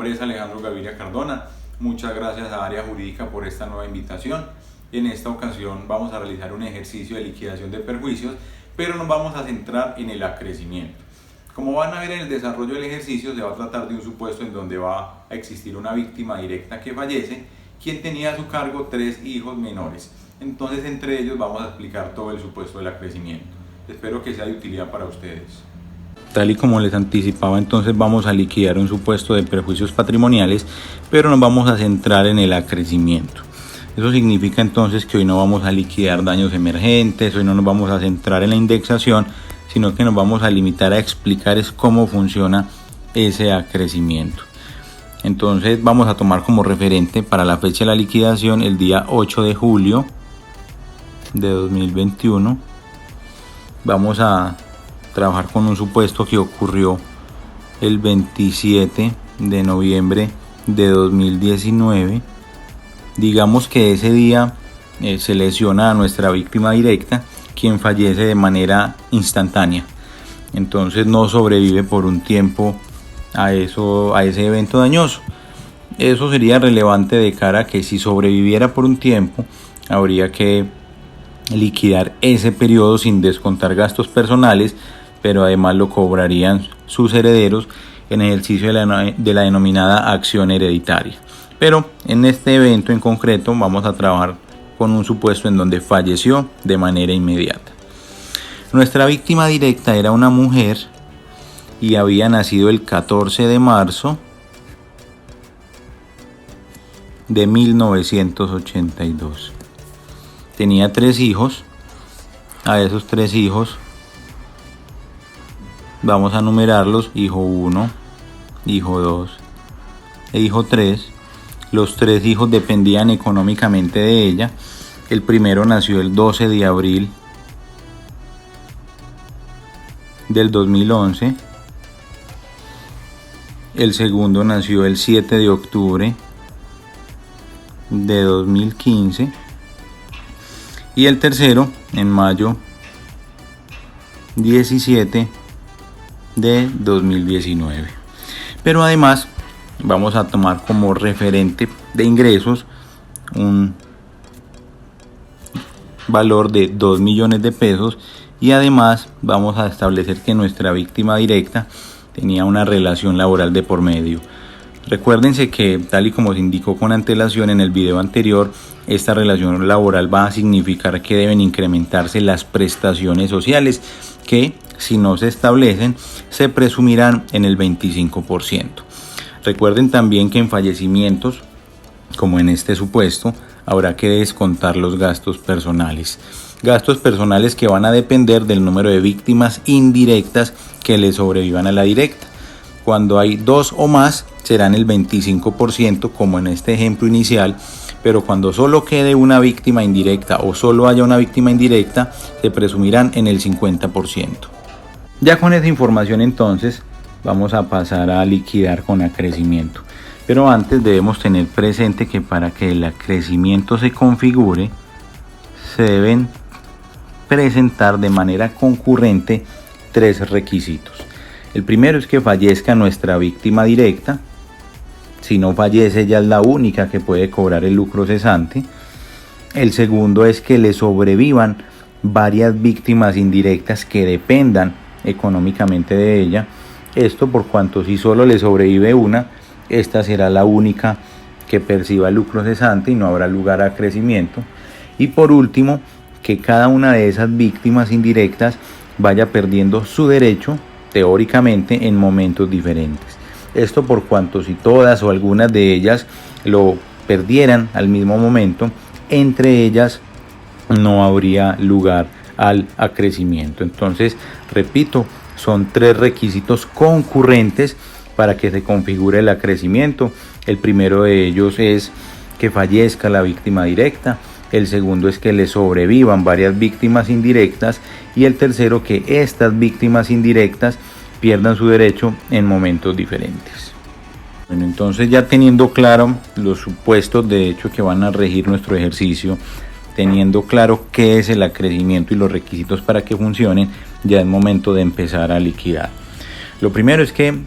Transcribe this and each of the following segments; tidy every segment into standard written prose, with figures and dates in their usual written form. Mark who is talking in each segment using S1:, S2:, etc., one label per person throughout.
S1: nombre es Alejandro Gaviria Cardona. Muchas gracias a Área Jurídica por esta nueva invitación. En esta ocasión vamos a realizar un ejercicio de liquidación de perjuicios, pero nos vamos a centrar en el acrecimiento. Como van a ver en el desarrollo del ejercicio, se va a tratar de un supuesto en donde va a existir una víctima directa que fallece, quien tenía a su cargo 3 hijos menores. Entonces, entre ellos vamos a explicar todo el supuesto del acrecimiento. Espero que sea de utilidad para ustedes. Tal y como les anticipaba, entonces vamos a liquidar un supuesto de perjuicios patrimoniales, pero nos vamos a centrar en el acrecimiento. Eso significa entonces que hoy no vamos a liquidar daños emergentes, hoy no nos vamos a centrar en la indexación, sino que nos vamos a limitar a explicar cómo funciona ese acrecimiento. Entonces vamos a tomar como referente para la fecha de la liquidación el día 8 de julio de 2021. Vamos a trabajar con un supuesto que ocurrió el 27 de noviembre de 2019. Digamos que ese día se lesiona a nuestra víctima directa, quien fallece de manera instantánea. Entonces no sobrevive por un tiempo a ese evento dañoso. Eso sería relevante de cara a que si sobreviviera por un tiempo, habría que liquidar ese periodo sin descontar gastos personales, pero además lo cobrarían sus herederos en ejercicio de la denominada acción hereditaria. Pero en este evento en concreto vamos a trabajar con un supuesto en donde falleció de manera inmediata. Nuestra víctima directa era una mujer y había nacido el 14 de marzo de 1982. Tenía 3 hijos. A esos 3 hijos vamos a numerarlos: hijo 1, hijo 2 e hijo 3. Los 3 hijos dependían económicamente de ella. El primero nació el 12 de abril del 2011. El segundo nació el 7 de octubre de 2015. Y el tercero en mayo 17 de 2019. Pero además vamos a tomar como referente de ingresos un valor de 2 millones de pesos y además vamos a establecer que nuestra víctima directa tenía una relación laboral de por medio. Recuérdense que, tal y como se indicó con antelación en el video anterior, esta relación laboral va a significar que deben incrementarse las prestaciones sociales que, si no se establecen, se presumirán en el 25%. Recuerden también que en fallecimientos, como en este supuesto, habrá que descontar los gastos personales. Gastos personales que van a depender del número de víctimas indirectas que le sobrevivan a la directa. Cuando hay 2 o más, serán el 25%, como en este ejemplo inicial, pero cuando solo quede una víctima indirecta o solo haya una víctima indirecta, se presumirán en el 50%. Ya con esa información entonces, vamos a pasar a liquidar con acrecimiento. Pero antes debemos tener presente que para que el acrecimiento se configure, se deben presentar de manera concurrente 3 requisitos. El primero es que fallezca nuestra víctima directa. Si no fallece, ella es la única que puede cobrar el lucro cesante. El segundo es que le sobrevivan varias víctimas indirectas que dependan económicamente de ella. Esto por cuanto si solo le sobrevive una, esta será la única que perciba el lucro cesante y no habrá lugar a crecimiento. Y por último, que cada una de esas víctimas indirectas vaya perdiendo su derecho teóricamente en momentos diferentes. Esto por cuanto si todas o algunas de ellas lo perdieran al mismo momento, entre ellas no habría lugar al acrecimiento. Entonces, repito, son 3 requisitos concurrentes para que se configure el acrecimiento. El primero de ellos es que fallezca la víctima directa. El segundo es que le sobrevivan varias víctimas indirectas. Y el tercero, que estas víctimas indirectas pierdan su derecho en momentos diferentes. Bueno, entonces ya teniendo claro los supuestos de hecho que van a regir nuestro ejercicio, teniendo claro qué es el acrecimiento y los requisitos para que funcionen, ya es momento de empezar a liquidar. Lo primero es que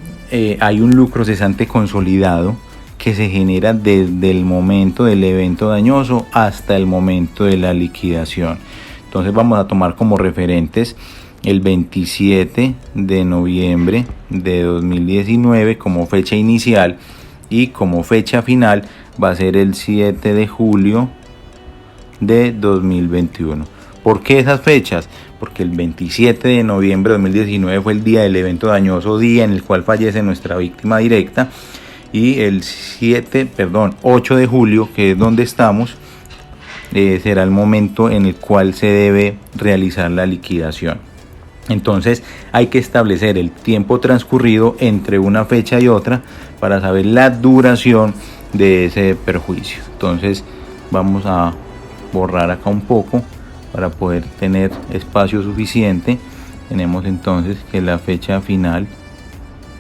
S1: hay un lucro cesante consolidado que se genera desde el momento del evento dañoso hasta el momento de la liquidación. Entonces vamos a tomar como referentes el 27 de noviembre de 2019 como fecha inicial, y como fecha final va a ser el 7 de julio de 2021. ¿Por qué esas fechas? Porque el 27 de noviembre de 2019 fue el día del evento dañoso, día en el cual fallece nuestra víctima directa, y el 8 de julio, que es donde estamos, será el momento en el cual se debe realizar la liquidación. Entonces hay que establecer el tiempo transcurrido entre una fecha y otra para saber la duración de ese perjuicio. Entonces vamos a borrar acá un poco para poder tener espacio suficiente. Tenemos entonces que la fecha final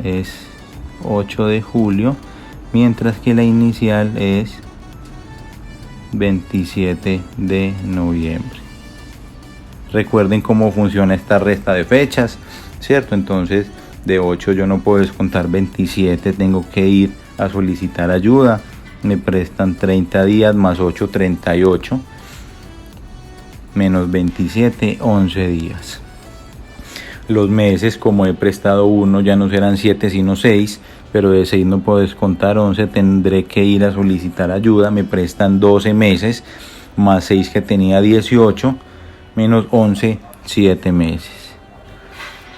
S1: es 8 de julio, mientras que la inicial es 27 de noviembre. Recuerden cómo funciona esta resta de fechas, ¿cierto? Entonces de 8 yo no puedo descontar 27, tengo que ir a solicitar ayuda. Me prestan 30 días más 8, 38, menos 27, 11 días. Los meses, como he prestado 1, ya no serán 7 sino 6, pero de 6 no puedo descontar 11, tendré que ir a solicitar ayuda. Me prestan 12 meses más 6 que tenía 18, menos 11, 7 meses.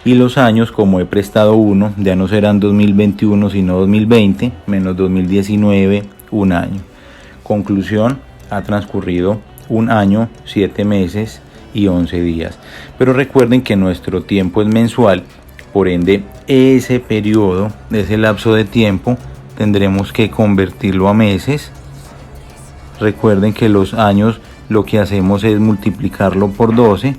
S1: Y los años, como he prestado 1, ya no serán 2021 sino 2020, menos 2019, un año. Conclusión, ha transcurrido un año, 7 meses y 11 días. Pero recuerden que nuestro tiempo es mensual, por ende ese periodo, ese lapso de tiempo, tendremos que convertirlo a meses. Recuerden que los años lo que hacemos es multiplicarlo por 12,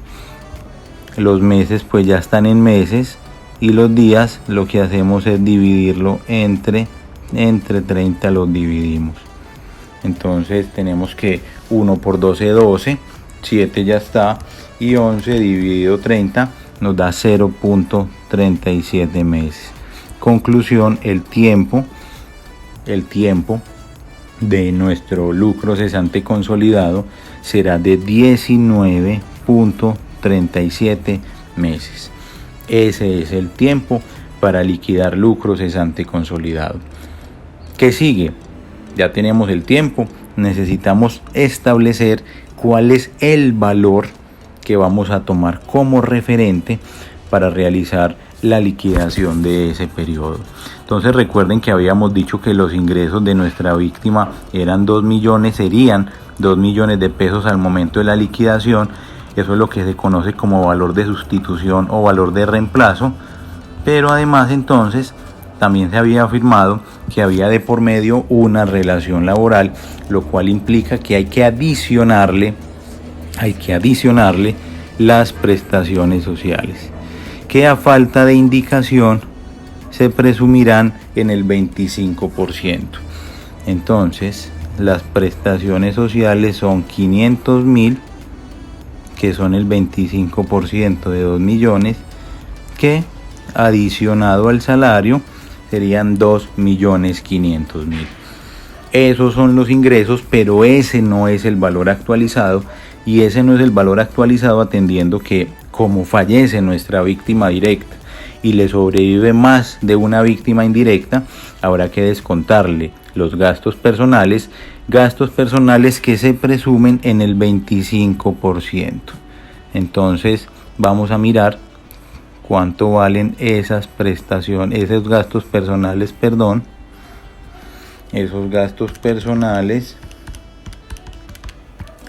S1: los meses pues ya están en meses, y los días lo que hacemos es dividirlo entre 30, los dividimos. Entonces tenemos que 1 por 12, 12, 7 ya está, y 11 dividido 30 nos da 0.37 meses. Conclusión, el tiempo de nuestro lucro cesante consolidado será de 19.37 meses. Ese es el tiempo para liquidar lucro cesante consolidado. ¿Qué sigue? Ya tenemos el tiempo, necesitamos establecer cuál es el valor que vamos a tomar como referente para realizar la liquidación de ese periodo. Entonces recuerden que habíamos dicho que los ingresos de nuestra víctima eran 2 millones, serían 2 millones de pesos al momento de la liquidación. Eso es lo que se conoce como valor de sustitución o valor de reemplazo. Pero además entonces también se había afirmado que había de por medio una relación laboral, lo cual implica que hay que adicionarle las prestaciones sociales, que a falta de indicación se presumirán en el 25%. Entonces las prestaciones sociales son 500.000, que son el 25% de 2 millones, que adicionado al salario serían 2.500.000. Esos son los ingresos, pero ese no es el valor actualizado, y ese no es el valor actualizado atendiendo que como fallece nuestra víctima directa y le sobrevive más de una víctima indirecta, habrá que descontarle los gastos personales que se presumen en el 25%. Entonces vamos a mirar cuánto valen esas prestaciones, esos gastos personales, Esos gastos personales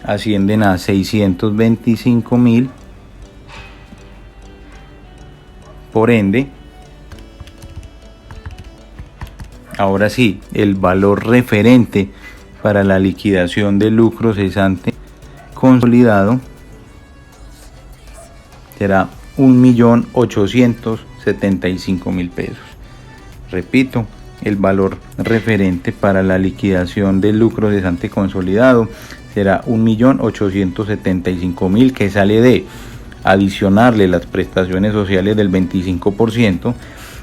S1: ascienden a 625.000. Por ende, ahora sí, el valor referente para la liquidación del lucro cesante consolidado será 1.875.000 pesos. Repito, el valor referente para la liquidación del lucro cesante consolidado será 1.875.000, que sale de adicionarle las prestaciones sociales del 25%,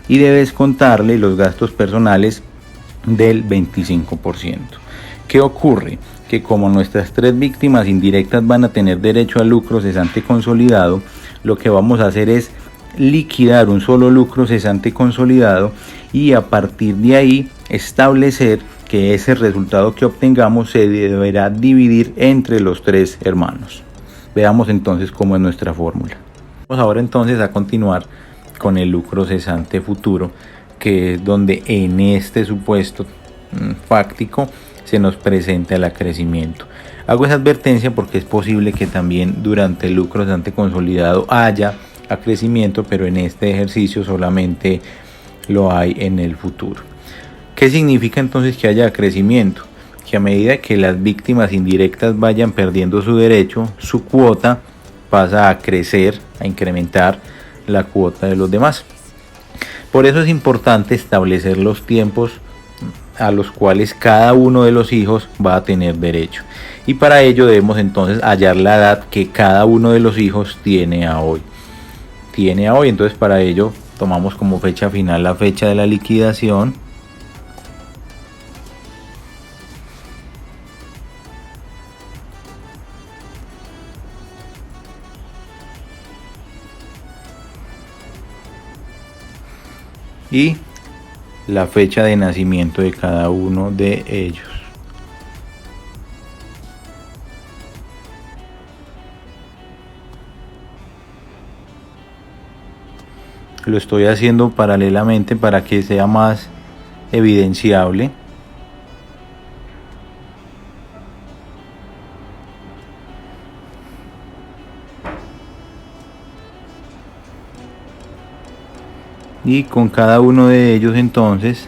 S1: y de descontarle los gastos personales del 25%. ¿Qué ocurre? Que como nuestras 3 víctimas indirectas van a tener derecho al lucro cesante consolidado, lo que vamos a hacer es liquidar un solo lucro cesante consolidado y a partir de ahí establecer que ese resultado que obtengamos se deberá dividir entre los 3 hermanos. Veamos entonces cómo es nuestra fórmula. Vamos ahora entonces a continuar con el lucro cesante futuro, que es donde en este supuesto fáctico se nos presenta el acrecimiento. Hago esa advertencia porque es posible que también durante el lucro cesante consolidado haya acrecimiento, pero en este ejercicio solamente lo hay en el futuro. ¿Qué significa entonces que haya acrecimiento? Que a medida que las víctimas indirectas vayan perdiendo su derecho, su cuota pasa a crecer, a incrementar la cuota de los demás. Por eso es importante establecer los tiempos a los cuales cada uno de los hijos va a tener derecho. Y para ello debemos entonces hallar la edad que cada uno de los hijos tiene a hoy. Entonces para ello tomamos como fecha final la fecha de la liquidación. Y la fecha de nacimiento de cada uno de ellos. Lo estoy haciendo paralelamente para que sea más evidenciable. Y con cada uno de ellos entonces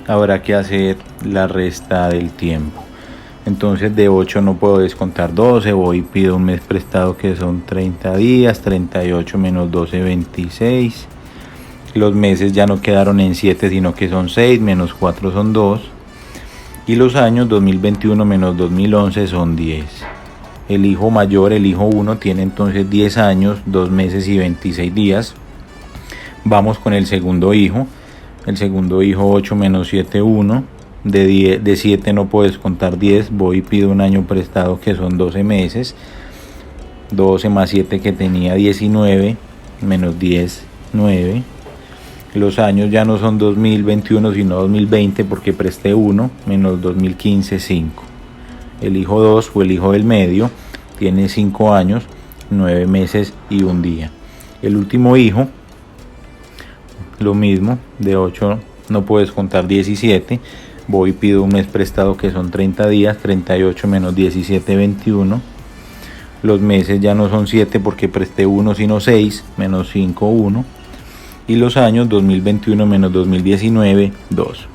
S1: habrá que hacer la resta del tiempo. Entonces de 8 no puedo descontar 12, voy y pido un mes prestado que son 30 días, 38 menos 12, 26. Los meses ya no quedaron en 7 sino que son 6, menos 4 son 2. Y los años 2021 menos 2011 son 10. El hijo mayor, el hijo 1, tiene entonces 10 años, 2 meses y 26 días. Vamos con el segundo hijo. El segundo hijo 8 menos 7, 1. De 7 no puedo descontar 10. Voy y pido un año prestado que son 12 meses. 12 más 7 que tenía 19. Menos 10, 9. Los años ya no son 2021 sino 2020 porque presté 1. Menos 2015, 5. El hijo 2 o el hijo del medio tiene 5 años, 9 meses y 1 día. El último hijo, lo mismo, de 8 no puedo descontar 17, voy y pido un mes prestado que son 30 días, 38 menos 17, 21. Los meses ya no son 7 porque presté 1 sino 6, menos 5, 1. Y los años 2021 menos 2019, 2.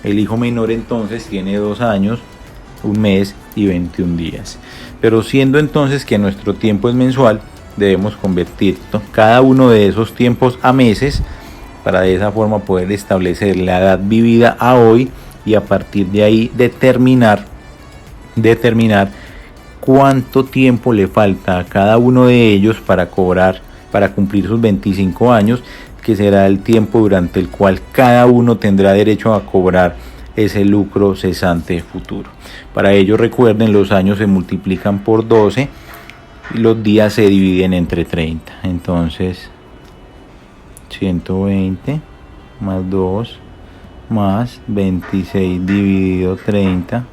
S1: El hijo menor entonces tiene 2 años, 1 mes y 21 días. Pero siendo entonces que nuestro tiempo es mensual, debemos convertir cada uno de esos tiempos a meses para de esa forma poder establecer la edad vivida a hoy y a partir de ahí determinar cuánto tiempo le falta a cada uno de ellos para cumplir sus 25 años, que será el tiempo durante el cual cada uno tendrá derecho a cobrar ese lucro cesante futuro. Para ello recuerden, los años se multiplican por 12 y los días se dividen entre 30. Entonces 120 más 2 más 26 dividido 30.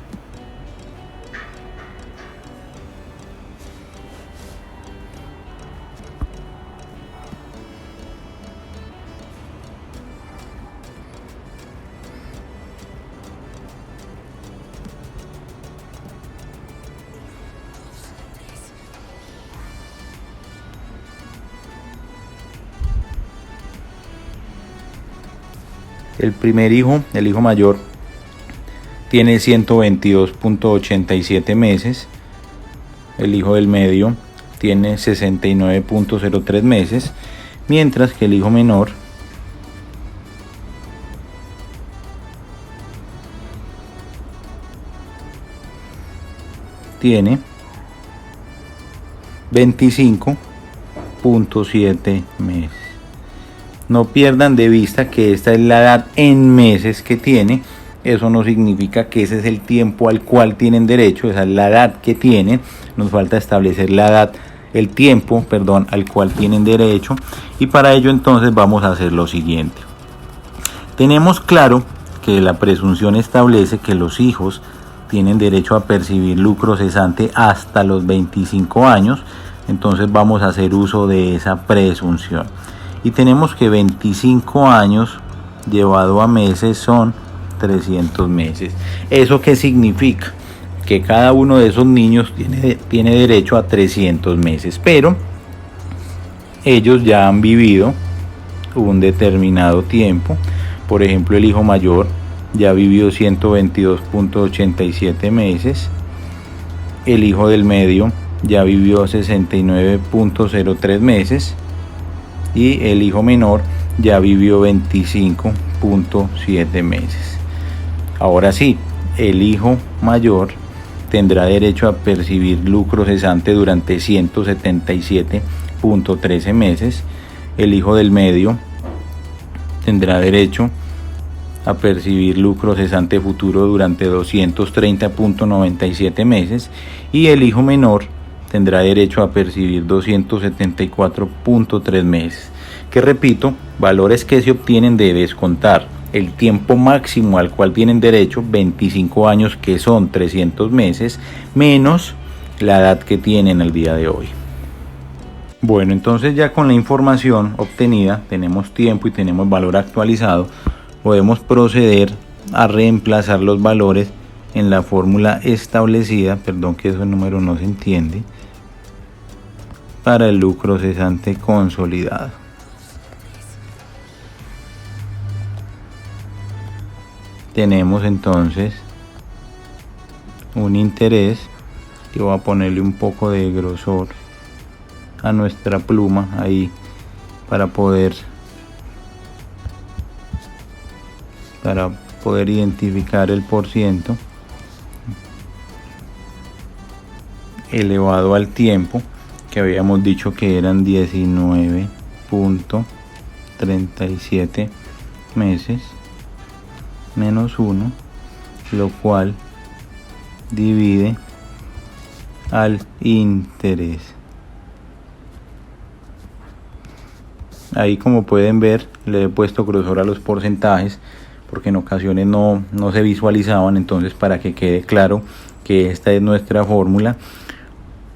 S1: El primer hijo, el hijo mayor, tiene 122.87 meses. El hijo del medio tiene 69.03 meses. Mientras que el hijo menor tiene 25.7 meses. No pierdan de vista que esta es la edad en meses que tiene. Eso no significa que ese es el tiempo al cual tienen derecho, esa es la edad que tienen. Nos falta establecer la edad, el tiempo, perdón, al cual tienen derecho. Y para ello entonces vamos a hacer lo siguiente. Tenemos claro que la presunción establece que los hijos tienen derecho a percibir lucro cesante hasta los 25 años. Entonces vamos a hacer uso de esa presunción. Y tenemos que 25 años llevado a meses son 300 meses. ¿Eso qué significa? Que cada uno de esos niños tiene derecho a 300 meses, pero ellos ya han vivido un determinado tiempo. Por ejemplo, el hijo mayor ya vivió 122.87 meses, el hijo del medio ya vivió 69.03 meses y el hijo menor ya vivió 25.7 meses. Ahora sí, el hijo mayor tendrá derecho a percibir lucro cesante durante 177.13 meses. El hijo del medio tendrá derecho a percibir lucro cesante futuro durante 230.97 meses y el hijo menor tendrá derecho a percibir 274.3 meses. Que repito, valores que se obtienen de descontar el tiempo máximo al cual tienen derecho, 25 años, que son 300 meses, menos la edad que tienen al día de hoy. Bueno, entonces ya con la información obtenida, tenemos tiempo y tenemos valor actualizado, podemos proceder a reemplazar los valores en la fórmula establecida, perdón que ese número no se entiende, para el lucro cesante consolidado. Tenemos entonces un interés, que voy a ponerle un poco de grosor a nuestra pluma ahí para poder identificar el porciento elevado al tiempo, que habíamos dicho que eran 19.37 meses menos 1, lo cual divide al interés. Ahí, como pueden ver, le he puesto grosor a los porcentajes porque en ocasiones no se visualizaban. Entonces, para que quede claro que esta es nuestra fórmula,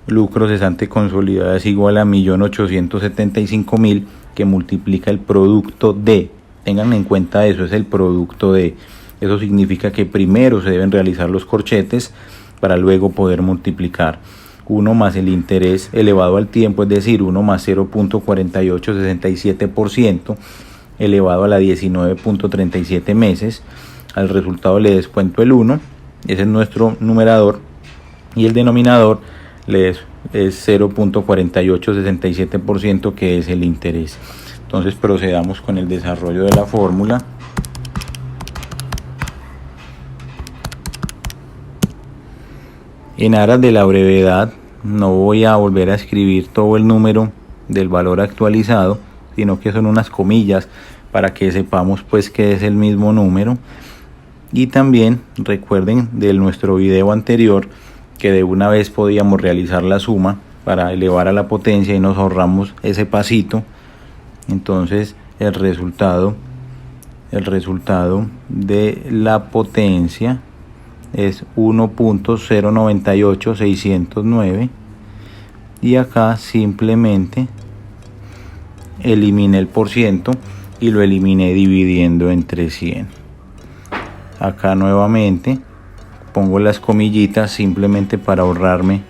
S1: lucro cesante consolidado es igual a 1.875.000, que multiplica el producto de, tengan en cuenta eso, es el producto de. Eso significa que primero se deben realizar los corchetes para luego poder multiplicar. 1 más el interés elevado al tiempo, es decir, 1 más 0.4867% elevado a la 19.37 meses. Al resultado le descuento el 1, ese es nuestro numerador, y el denominador es 0.4867%, que es el interés. Entonces procedamos con el desarrollo de la fórmula. En aras de la brevedad, no voy a volver a escribir todo el número del valor actualizado, sino que son unas comillas para que sepamos pues que es el mismo número. Y también recuerden de nuestro video anterior que de una vez podíamos realizar la suma para elevar a la potencia y nos ahorramos ese pasito. Entonces el resultado de la potencia es 1.098609, y acá simplemente eliminé el porciento y lo eliminé dividiendo entre 100. Acá nuevamente pongo las comillitas simplemente para ahorrarme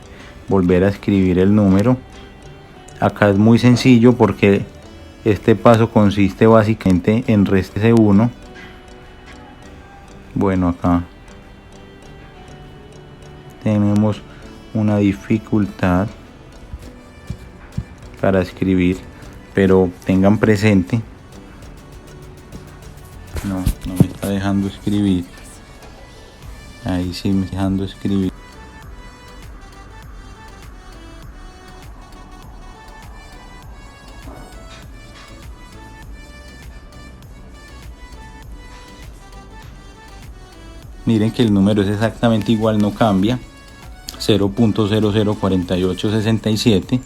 S1: volver a escribir el número. Acá es muy sencillo porque este paso consiste básicamente en reste 1. Bueno, acá tenemos una dificultad para escribir, pero tengan presente, no me está dejando escribir. Ahí sí me está dejando escribir. Miren que el número es exactamente igual, no cambia, 0.004867.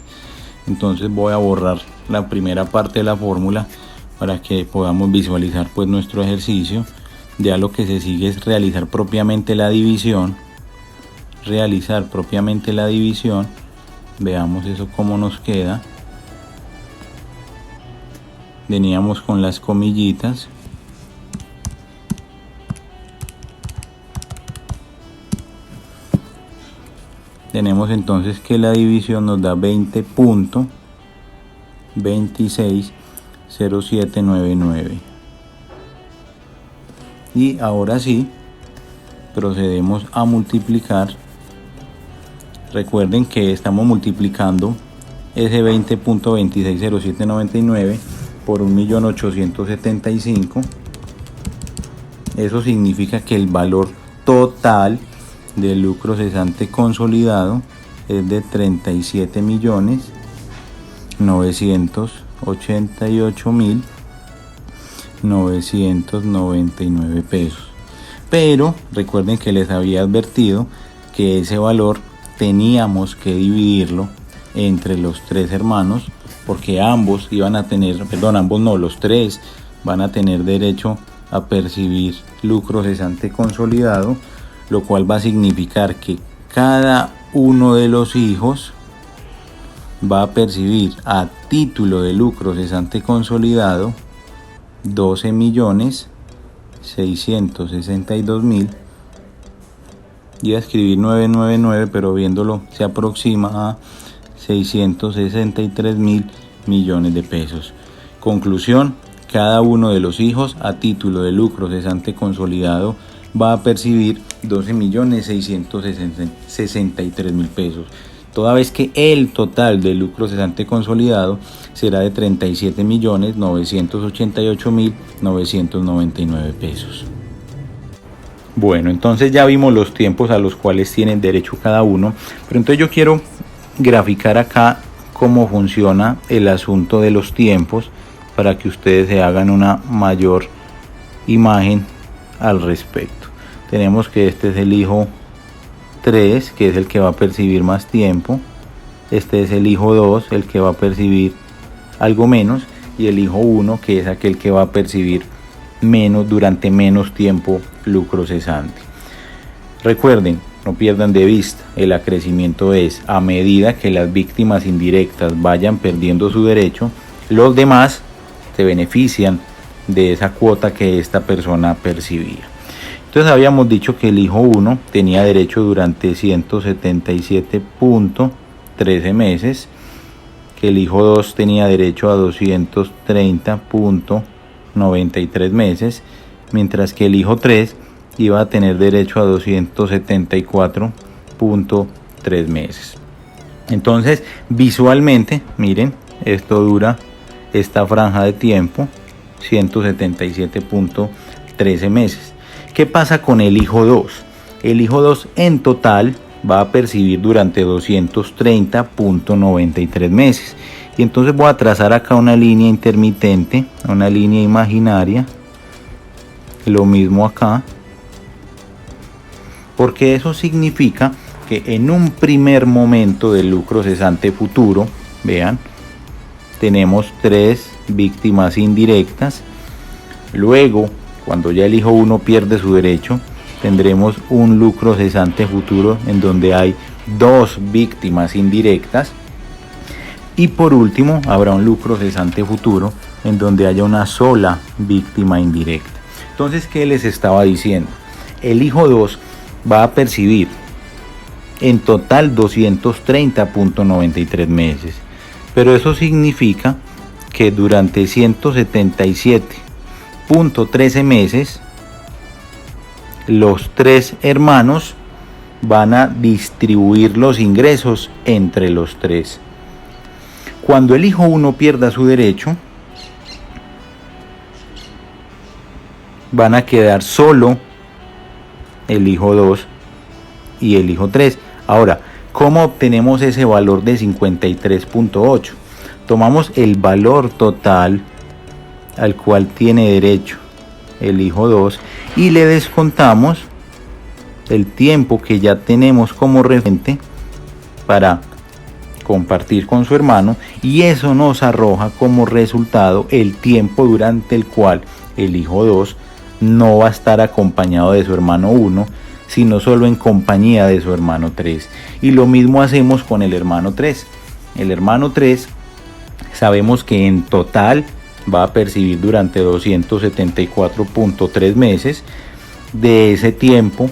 S1: Entonces voy a borrar la primera parte de la fórmula para que podamos visualizar pues nuestro ejercicio. Ya lo que se sigue es realizar propiamente la división. Veamos eso cómo nos queda. Veníamos con las comillitas. Tenemos entonces que la división nos da 20.260799. Y ahora sí, procedemos a multiplicar. Recuerden que estamos multiplicando ese 20.260799 por 1.875.000. Eso significa que el valor total del lucro cesante consolidado es de 37.988.999 pesos. Pero recuerden que les había advertido que ese valor teníamos que dividirlo entre los tres hermanos, porque los tres van a tener derecho a percibir lucro cesante consolidado, lo cual va a significar que cada uno de los hijos va a percibir a título de lucro cesante consolidado 12.662.000. Iba a escribir 999, pero viéndolo se aproxima a 663.000 millones de pesos. Conclusión: cada uno de los hijos a título de lucro cesante consolidado va a percibir 12.663.000 pesos, toda vez que el total de lucro cesante consolidado será de 37.988.999 pesos. Bueno, entonces ya vimos los tiempos a los cuales tienen derecho cada uno, pero entonces yo quiero graficar acá cómo funciona el asunto de los tiempos para que ustedes se hagan una mayor imagen al respecto. Tenemos que este es el hijo 3, que es el que va a percibir más tiempo. Este es el hijo 2, el que va a percibir algo menos, y el hijo 1, que es aquel que va a percibir durante menos tiempo lucro cesante. Recuerden, no pierdan de vista, el acrecimiento es a medida que las víctimas indirectas vayan perdiendo su derecho, los demás se benefician de esa cuota que esta persona percibía. Entonces habíamos dicho que el hijo 1 tenía derecho durante 177.13 meses, que el hijo 2 tenía derecho a 230.93 meses, mientras que el hijo 3 iba a tener derecho a 274.3 meses. Entonces, visualmente, miren, esto dura esta franja de tiempo 177.13 meses. ¿Qué pasa con el hijo 2? El hijo 2 en total va a percibir durante 230.93 meses. Y entonces voy a trazar acá una línea intermitente, una línea imaginaria. Lo mismo acá. Porque eso significa que en un primer momento del lucro cesante futuro, vean, tenemos 3 víctimas indirectas. Luego, cuando ya el hijo 1 pierde su derecho, tendremos un lucro cesante futuro en donde hay 2 víctimas indirectas. Y por último, habrá un lucro cesante futuro en donde haya una sola víctima indirecta. Entonces, ¿qué les estaba diciendo? El hijo 2 va a percibir en total 230.93 meses. Pero eso significa que durante 177.13 meses, los 3 hermanos van a distribuir los ingresos entre los 3. Cuando el hijo 1 pierda su derecho, van a quedar solo el hijo 2 y el hijo 3. Ahora, ¿cómo obtenemos ese valor de 53.8? Tomamos el valor total al cual tiene derecho el hijo 2 y le descontamos el tiempo que ya tenemos como referente para compartir con su hermano, y eso nos arroja como resultado el tiempo durante el cual el hijo 2 no va a estar acompañado de su hermano 1, sino solo en compañía de su hermano 3. Y lo mismo hacemos con el hermano 3. El hermano 3 sabemos que en total va a percibir durante 274.3 meses. De ese tiempo,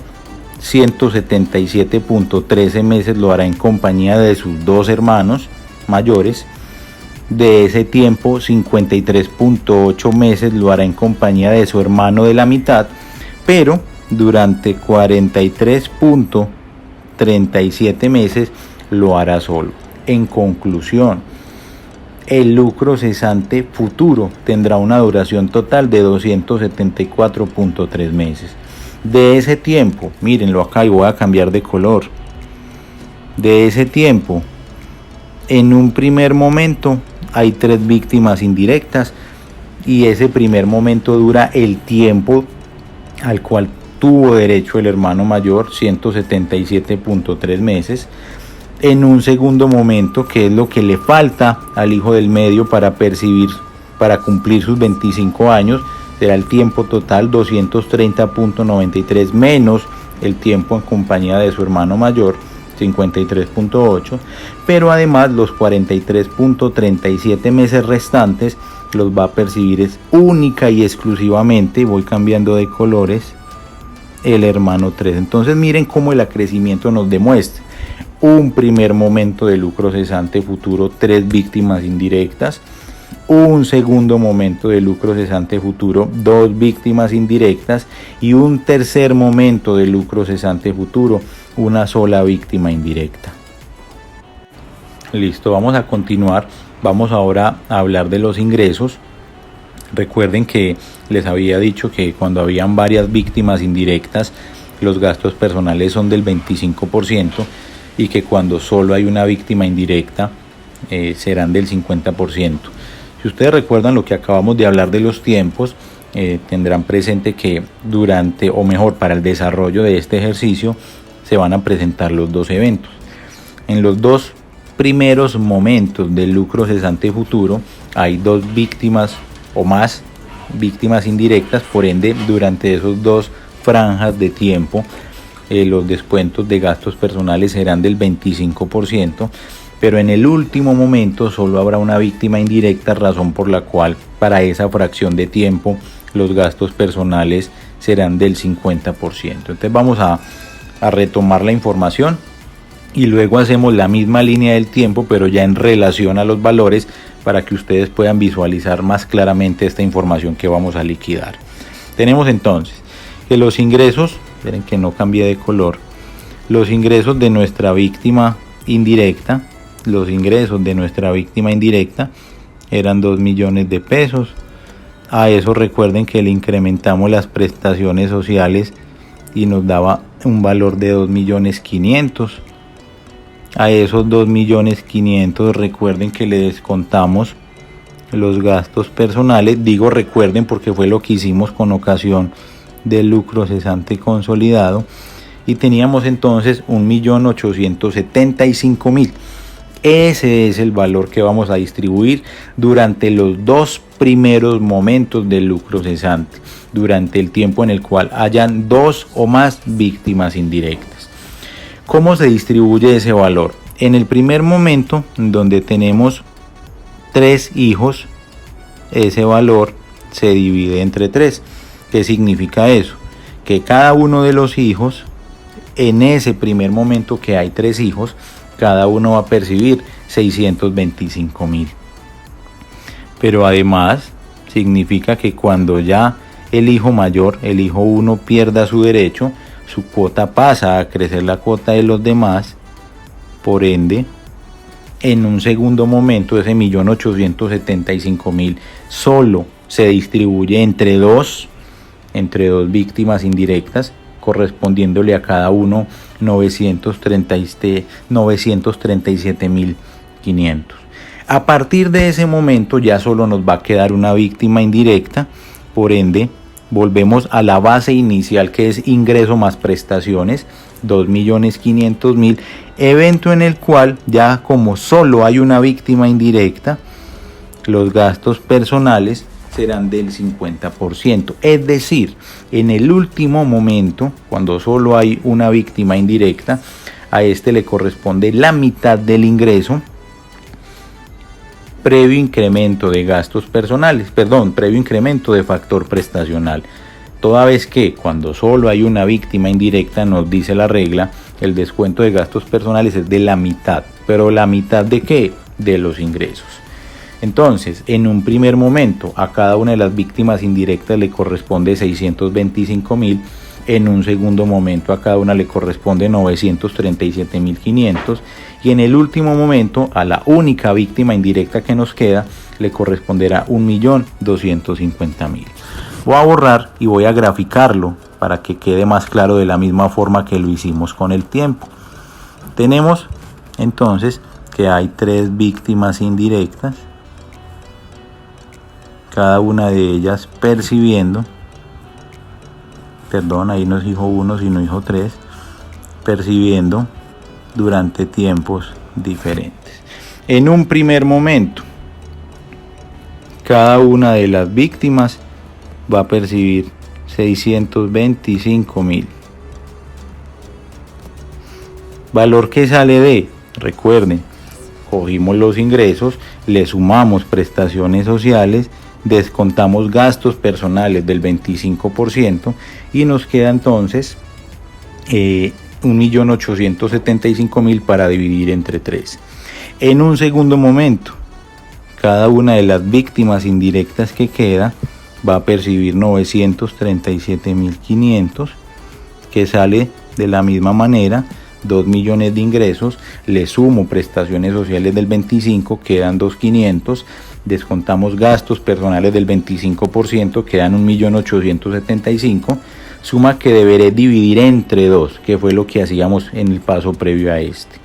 S1: 177.13 meses lo hará en compañía de sus dos hermanos mayores. De ese tiempo, 53.8 meses lo hará en compañía de su hermano de la mitad, pero durante 43.37 meses lo hará solo. En conclusión, el lucro cesante futuro tendrá una duración total de 274.3 meses. De ese tiempo, mírenlo acá y voy a cambiar de color. De ese tiempo, en un primer momento hay 3 víctimas indirectas, y ese primer momento dura el tiempo al cual tuvo derecho el hermano mayor, 177.3 meses. En un segundo momento, que es lo que le falta al hijo del medio para cumplir sus 25 años, será el tiempo total 230.93 menos el tiempo en compañía de su hermano mayor, 53.8, pero además los 43.37 meses restantes los va a percibir única y exclusivamente, voy cambiando de colores, el hermano 3. Entonces miren cómo el acrecimiento nos demuestra un primer momento de lucro cesante futuro, 3 víctimas indirectas. Un segundo momento de lucro cesante futuro, 2 víctimas indirectas. Y un tercer momento de lucro cesante futuro, una sola víctima indirecta. Listo, vamos a continuar. Vamos ahora a hablar de los ingresos. Recuerden que les había dicho que cuando habían varias víctimas indirectas, los gastos personales son del 25%, y que cuando solo hay una víctima indirecta serán del 50%. Si ustedes recuerdan lo que acabamos de hablar de los tiempos, tendrán presente que para el desarrollo de este ejercicio se van a presentar los 2 eventos. En los 2 primeros momentos del lucro cesante futuro hay 2 víctimas o más víctimas indirectas, por ende durante esos 2 franjas de tiempo los descuentos de gastos personales serán del 25%, pero en el último momento solo habrá una víctima indirecta, razón por la cual para esa fracción de tiempo los gastos personales serán del 50%. Entonces vamos a retomar la información y luego hacemos la misma línea del tiempo, pero ya en relación a los valores, para que ustedes puedan visualizar más claramente esta información que vamos a liquidar. Tenemos entonces que los ingresos, esperen que no cambie de color, los ingresos de nuestra víctima indirecta, eran 2 millones de pesos. A eso recuerden que le incrementamos las prestaciones sociales y nos daba un valor de 2.500.000. A esos 2.500.000 recuerden que le descontamos los gastos personales. Digo recuerden porque fue lo que hicimos con ocasión del lucro cesante consolidado, y teníamos entonces 1.875.000. Ese es el valor que vamos a distribuir durante los 2 primeros momentos del lucro cesante, durante el tiempo en el cual hayan 2 o más víctimas indirectas. ¿Cómo se distribuye ese valor? En el primer momento, donde tenemos 3 hijos, ese valor se divide entre 3. ¿Qué significa eso? Que cada uno de los hijos, en ese primer momento que hay 3 hijos, cada uno va a percibir 625.000. Pero además significa que cuando ya el hijo mayor, el hijo 1, pierda su derecho, su cuota pasa a crecer la cuota de los demás. Por ende, en un segundo momento ese 1.875.000 solo se distribuye entre dos víctimas indirectas, correspondiéndole a cada uno 937.500. A partir de ese momento ya solo nos va a quedar una víctima indirecta, por ende volvemos a la base inicial, que es ingreso más prestaciones, 2.500.000, evento en el cual ya como solo hay una víctima indirecta, los gastos personales serán del 50%. Es decir, en el último momento, cuando solo hay una víctima indirecta, a este le corresponde la mitad del ingreso previo incremento de gastos personales, previo incremento de factor prestacional. Toda vez que cuando solo hay una víctima indirecta, nos dice la regla, el descuento de gastos personales es de la mitad. ¿Pero la mitad de qué? De los ingresos. Entonces, en un primer momento, a cada una de las víctimas indirectas le corresponde 625.000. En un segundo momento, a cada una le corresponde 937.500. Y en el último momento, a la única víctima indirecta que nos queda, le corresponderá 1.250.000. Voy a borrar y voy a graficarlo para que quede más claro de la misma forma que lo hicimos con el tiempo. Tenemos entonces que hay 3 víctimas indirectas, cada una de ellas percibiendo, ahí no dijo 1 sino dijo 3, percibiendo durante tiempos diferentes. En un primer momento, cada una de las víctimas va a percibir 625.000. Valor que sale de, recuerden, cogimos los ingresos, le sumamos prestaciones sociales, descontamos gastos personales del 25% y nos queda entonces 1.875.000 para dividir entre 3. En un segundo momento, cada una de las víctimas indirectas que queda va a percibir 937.500, que sale de la misma manera, 2 millones de ingresos, le sumo prestaciones sociales del 25, quedan 2.500, descontamos gastos personales del 25%, quedan 1.875.000, suma que deberé dividir entre 2, que fue lo que hacíamos en el paso previo a este.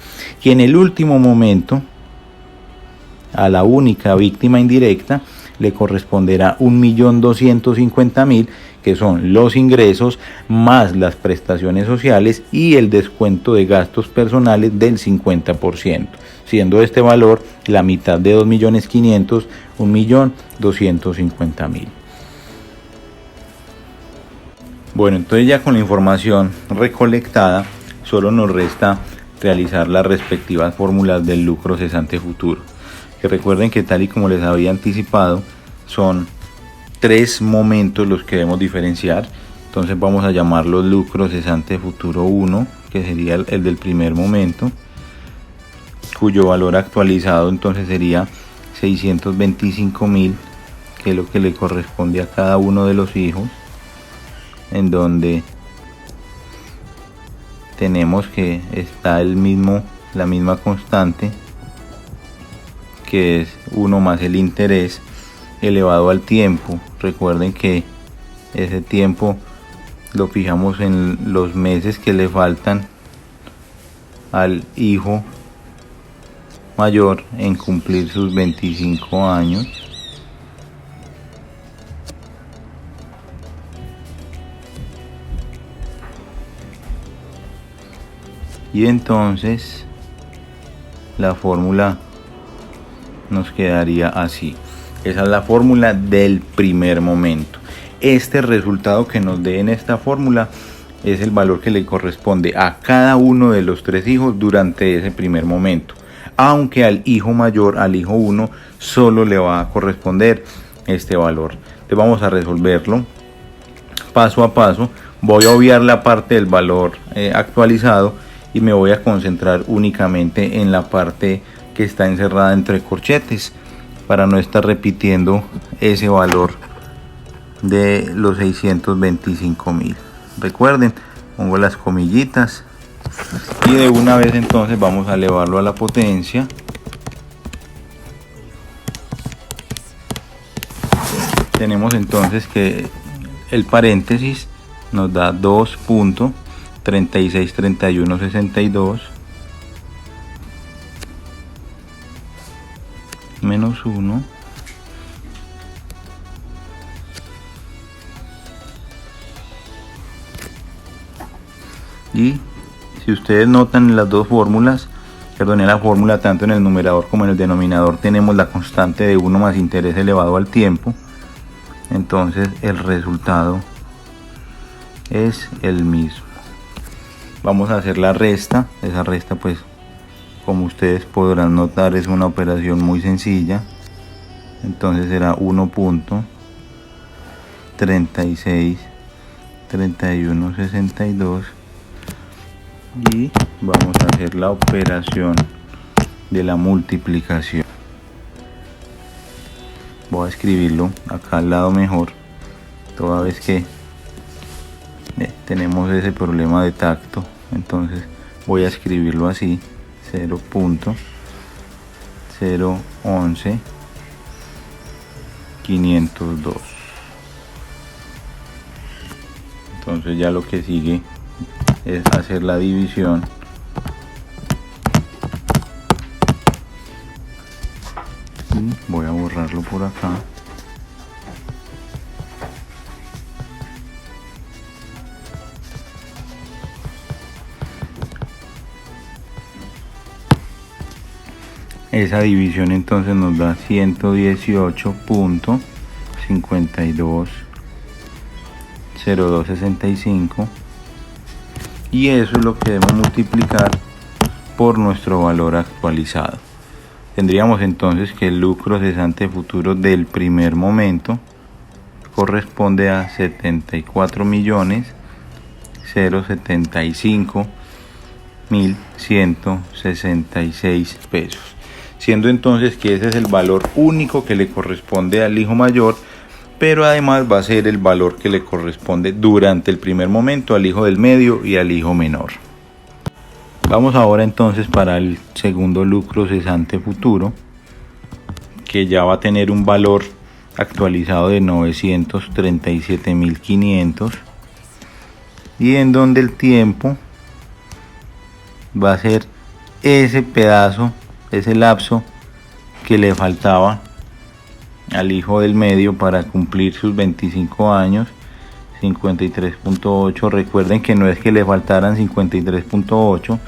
S1: Y en el último momento, a la única víctima indirecta le corresponderá 1.250.000, que son los ingresos más las prestaciones sociales y el descuento de gastos personales del 50%, siendo este valor la mitad de 2.500.000, 1.250.000. Bueno, entonces ya con la información recolectada, solo nos resta realizar las respectivas fórmulas del lucro cesante futuro. Que recuerden que, tal y como les había anticipado, son 3 momentos los que debemos diferenciar. Entonces vamos a llamarlo lucro cesante futuro 1, que sería el del primer momento, cuyo valor actualizado entonces sería 625.000, que es lo que le corresponde a cada uno de los hijos, en donde tenemos que está la misma constante, que es 1 más el interés elevado al tiempo. Recuerden que ese tiempo lo fijamos en los meses que le faltan al hijo mayor en cumplir sus 25 años. Y entonces la fórmula nos quedaría así. Esa es la fórmula del primer momento. Este resultado que nos dé en esta fórmula es el valor que le corresponde a cada uno de los 3 hijos durante ese primer momento. Aunque al hijo mayor, al hijo 1, solo le va a corresponder este valor. Entonces vamos a resolverlo paso a paso. Voy a obviar la parte del valor actualizado y me voy a concentrar únicamente en la parte que está encerrada entre corchetes, para no estar repitiendo ese valor de los 625.000. Recuerden, pongo las comillitas y de una vez entonces vamos a elevarlo a la potencia. Tenemos entonces que el paréntesis nos da 2.363162 menos 1 Y si ustedes notan en las dos fórmulas, en la fórmula tanto en el numerador como en el denominador tenemos la constante de 1 más interés elevado al tiempo. Entonces el resultado es el mismo. Vamos a hacer la resta. Esa resta, pues como ustedes podrán notar, es una operación muy sencilla. Entonces será 1.363162 y vamos a hacer la operación de la multiplicación. Voy a escribirlo acá al lado mejor, toda vez que tenemos ese problema de tacto. Entonces voy a escribirlo así: 0.011 502. Entonces ya lo que sigue es hacer la división. Voy a borrarlo por acá. Esa división entonces nos da 118.520265 y eso es lo que debemos multiplicar por nuestro valor actualizado. Tendríamos entonces que el lucro cesante futuro del primer momento corresponde a 74.075.166 pesos, siendo entonces que ese es el valor único que le corresponde al hijo mayor, pero además va a ser el valor que le corresponde durante el primer momento al hijo del medio y al hijo menor. Vamos ahora entonces para el segundo lucro cesante futuro, que ya va a tener un valor actualizado de 937.500 y en donde el tiempo va a ser ese pedazo, ese lapso que le faltaba al hijo del medio para cumplir sus 25 años, 53.8. Recuerden que no es que le faltaran 53.8,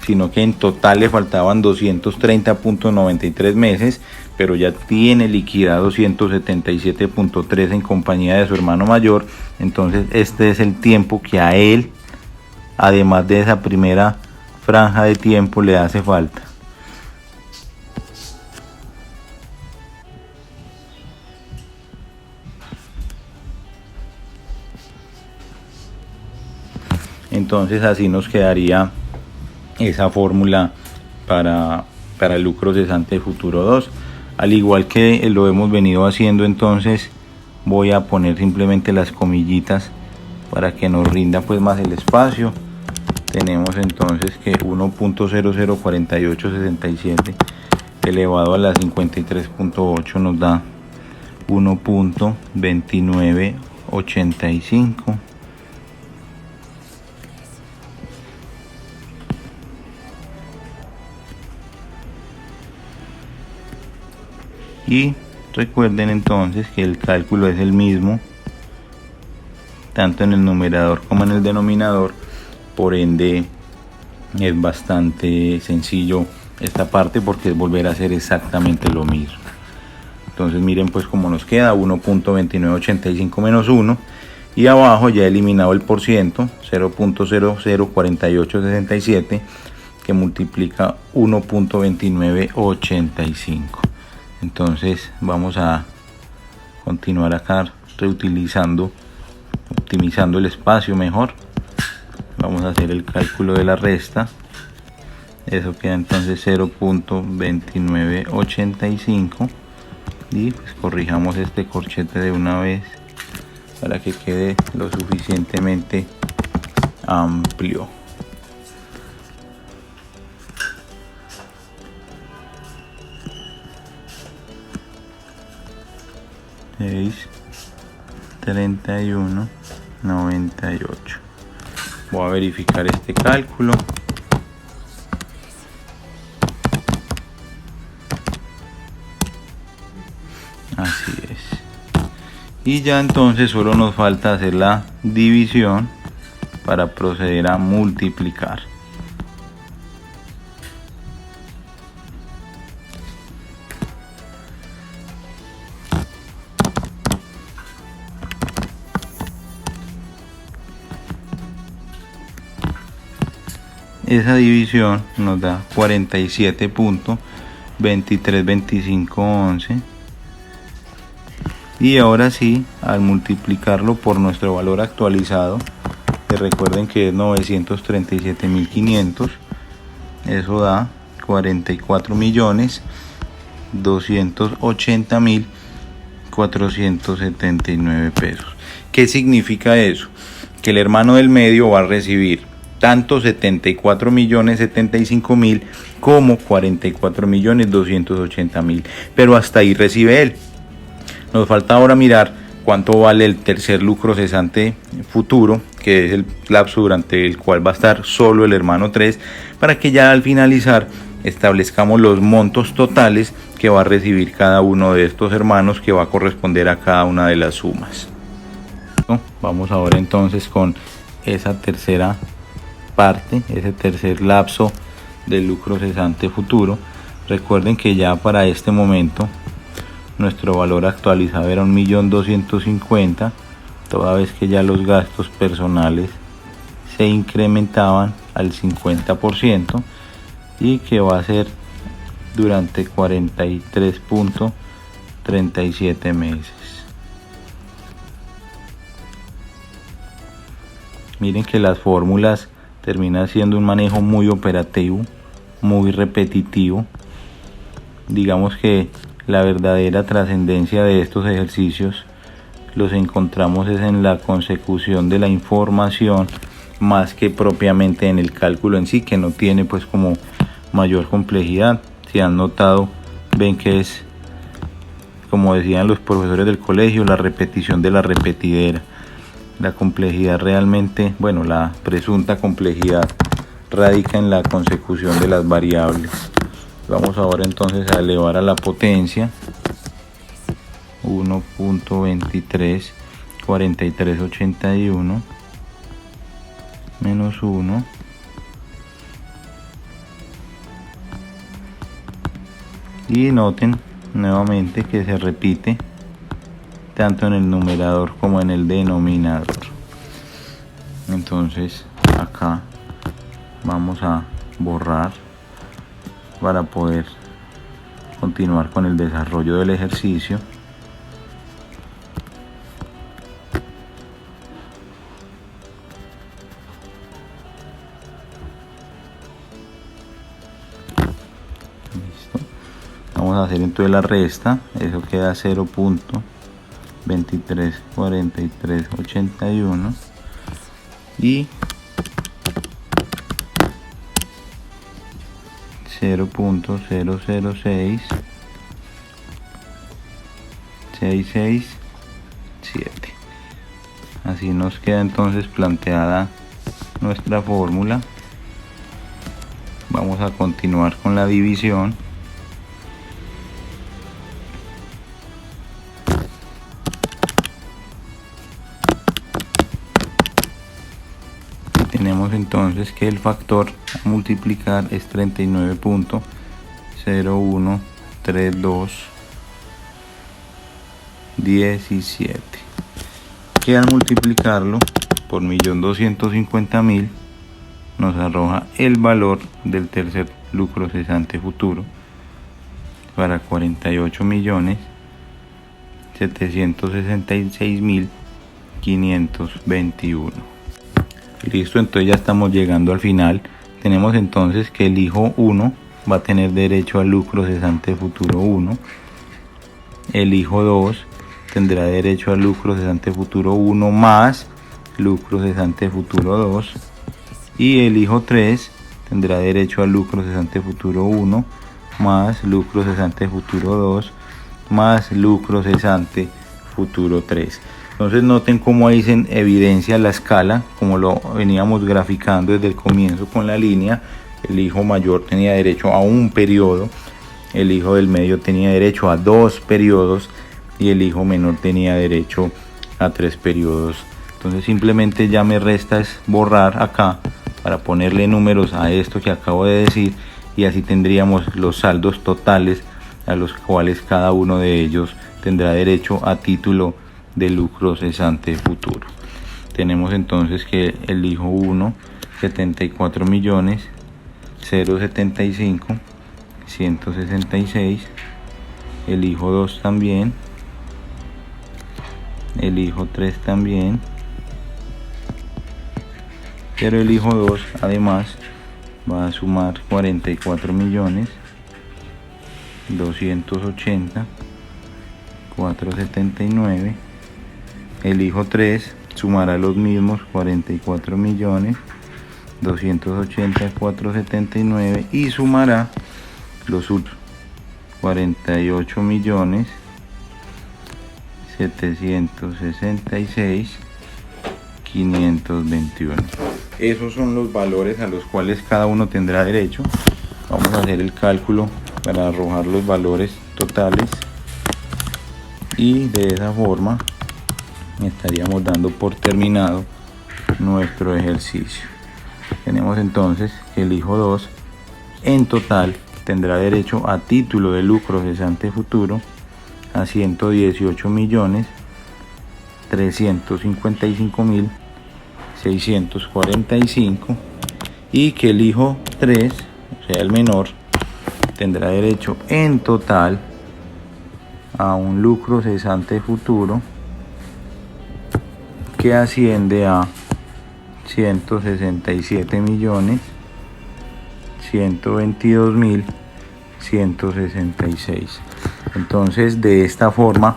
S1: sino que en total le faltaban 230.93 meses, pero ya tiene liquidado 177.3 en compañía de su hermano mayor. Entonces este es el tiempo que a él, además de esa primera franja de tiempo, le hace falta. Entonces así nos quedaría esa fórmula para el lucro cesante futuro 2. Al igual que lo hemos venido haciendo, entonces voy a poner simplemente las comillitas para que nos rinda pues más el espacio. Tenemos entonces que 1.004867 elevado a la 53.8 nos da 1.2985. Y recuerden entonces que el cálculo es el mismo tanto en el numerador como en el denominador, por ende es bastante sencillo esta parte porque es volver a hacer exactamente lo mismo. Entonces miren pues cómo nos queda: 1.2985 menos 1 y abajo ya he eliminado el por ciento, 0.004867, que multiplica 1.2985. Entonces vamos a continuar acá optimizando el espacio mejor. Vamos a hacer el cálculo de la resta. Eso queda entonces 0.2985 y pues corrijamos este corchete de una vez para que quede lo suficientemente amplio. Es 31.98. Voy a verificar este cálculo. Así es. Y ya entonces solo nos falta hacer la división para proceder a multiplicar. Esa división nos da 47.232511 y ahora sí, al multiplicarlo por nuestro valor actualizado, que recuerden que es 937.500, eso da 44.280.479 pesos. ¿Qué significa eso? Que el hermano del medio va a recibir tanto 74.075.000 como 44.280.000, pero hasta ahí recibe él. Nos falta ahora mirar cuánto vale el tercer lucro cesante futuro, que es el lapso durante el cual va a estar solo el hermano 3, para que ya al finalizar establezcamos los montos totales que va a recibir cada uno de estos hermanos, que va a corresponder a cada una de las sumas. Vamos ahora entonces con esa tercera parte, ese tercer lapso del lucro cesante futuro. Recuerden que ya para este momento nuestro valor actualizado era 1.250.000, toda vez que ya los gastos personales se incrementaban al 50% y que va a ser durante 43.37 meses. Miren que las fórmulas terminan siendo un manejo muy operativo, muy repetitivo. Digamos que la verdadera trascendencia de estos ejercicios los encontramos es en la consecución de la información, más que propiamente en el cálculo en sí, que no tiene pues como mayor complejidad. Si han notado, ven que es, como decían los profesores del colegio, la repetición de la repetidera. La complejidad realmente, bueno, la presunta complejidad radica en la consecución de las variables. Vamos ahora entonces a elevar a la potencia 1.234381 menos 1 y noten nuevamente que se repite tanto en el numerador como en el denominador. Entonces acá vamos a borrar para poder continuar con el desarrollo del ejercicio. Listo. Vamos a hacer entonces la resta. Eso queda 0.234381 y 0.006667. Así nos queda entonces planteada nuestra fórmula. Vamos a continuar con la división. Tenemos entonces que el factor a multiplicar es 39.013217, que al multiplicarlo por 1.250.000 nos arroja el valor del tercer lucro cesante futuro para 48.766.521. Listo, entonces ya estamos llegando al final. Tenemos entonces que el hijo 1 va a tener derecho al lucro cesante futuro 1. El hijo 2 tendrá derecho al lucro cesante futuro 1 más lucro cesante futuro 2. Y el hijo 3 tendrá derecho al lucro cesante futuro 1 más lucro cesante futuro 2 más lucro cesante futuro 3. Entonces noten cómo ahí se evidencia la escala, como lo veníamos graficando desde el comienzo con la línea. El hijo mayor tenía derecho a un periodo, el hijo del medio tenía derecho a 2 periodos y el hijo menor tenía derecho a 3 periodos Entonces simplemente ya me resta es borrar acá para ponerle números a esto que acabo de decir, y así tendríamos los saldos totales a los cuales cada uno de ellos tendrá derecho a título de lucro cesante futuro. Tenemos entonces que el hijo 1, 74 millones, 075, 166, el hijo 2 también, el hijo 3 también, pero el hijo 2 además va a sumar 44 millones, 280, 479, el hijo 3 sumará los mismos 44 millones, 280, 479 y sumará los 48 millones, 766, 521. Esos son los valores a los cuales cada uno tendrá derecho. Vamos a hacer el cálculo para arrojar los valores totales y de esa forma estaríamos dando por terminado nuestro ejercicio. Tenemos entonces que el hijo 2 en total tendrá derecho a título de lucro cesante futuro a 118 millones 355 mil 645, y que el hijo 3, o sea el menor, tendrá derecho en total a un lucro cesante futuro que asciende a 167 millones 122 mil 166. Entonces de esta forma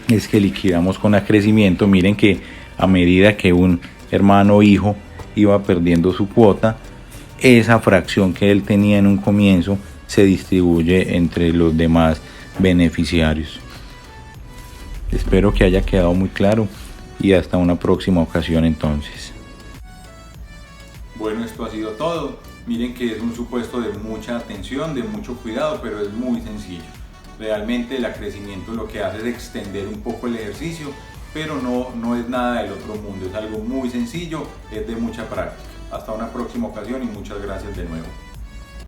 S1: es que liquidamos con acrecimiento. Miren que a medida que un hermano o hijo iba perdiendo su cuota, esa fracción que él tenía en un comienzo se distribuye entre los demás beneficiarios. Espero que haya quedado muy claro y hasta una próxima ocasión entonces. Bueno, esto ha sido todo. Miren que es un supuesto de mucha atención, de mucho cuidado, pero es muy sencillo. Realmente el acrecimiento lo que hace es extender un poco el ejercicio, pero no es nada del otro mundo, es algo muy sencillo, es de mucha práctica. Hasta una próxima ocasión y muchas gracias de nuevo.